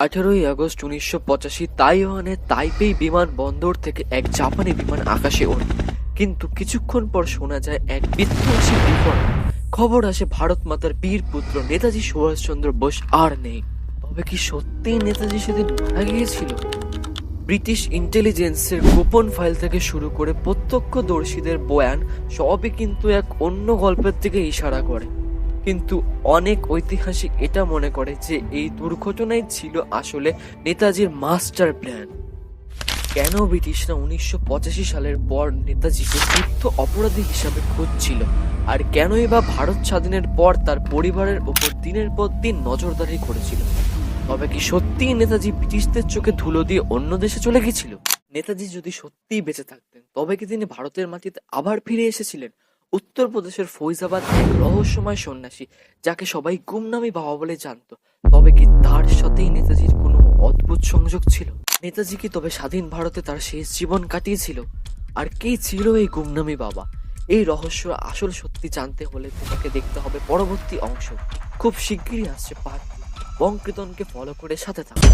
18 August 1985 তাইওয়ানের Taipei বিমানবন্দর থেকে এক জাপানি বিমান আকাশে ওড়ে, কিন্তু কিছুক্ষণ পর শোনা যায় এক বিধ্বংসী বিস্ফোরণ। খবর আসে ভারত মাতার বীর পুত্র নেতাজি সুভাষচন্দ্র বোস আর নেই। তবে কি সত্যিই নেতাজি সেদিন মারা গিয়েছিল? ব্রিটিশ ইন্টেলিজেন্সের গোপন ফাইল থেকে শুরু করে প্রত্যক্ষদর্শীদের বয়ান সবই কিন্তু এক অন্য গল্পের দিকে ইশারা করে। কিন্তু অনেক ঐতিহাসিক এটা মনে করে যে এই দুর্ঘটনাই ছিল আসলে নেতাজির মাস্টার প্ল্যান। কেন ব্রিটিশরা 1985 সালের পর নেতাজিকে যুদ্ধ অপরাধী হিসাবে খুঁজছিল, আর কেনই বা ভারত স্বাধীনের পর তার পরিবারের ওপর দিনের পর দিন নজরদারি করেছিল? তবে কি সত্যিই নেতাজি ব্রিটিশদের চোখে ধুলো দিয়ে অন্য দেশে চলে গেছিল? নেতাজি যদি সত্যিই বেঁচে থাকতেন তবে কি তিনি ভারতের মাটিতে আবার ফিরে এসেছিলেন? উত্তরপ্রদেশের ফৈজাবাদ এক রহস্যময় সন্ন্যাসী যাকে সবাই গুমনামি বাবা বলে জানতো, তবে কি তার সাথেই নেতাজির কোনো অদ্ভুত সংযোগ ছিল? নেতাজি কি তবে স্বাধীন ভারতে তার শেষ জীবন কাটিয়েছিল? আর কে ছিল এই গুমনামি বাবা? এই রহস্য আসল সত্যি জানতে হলে তোমাকে দেখতে হবে পরবর্তী অংশ। খুব শিগগিরই আসছে পার্ট 2। বঙ্কিতনকে ফলো করে সাথে থাকো।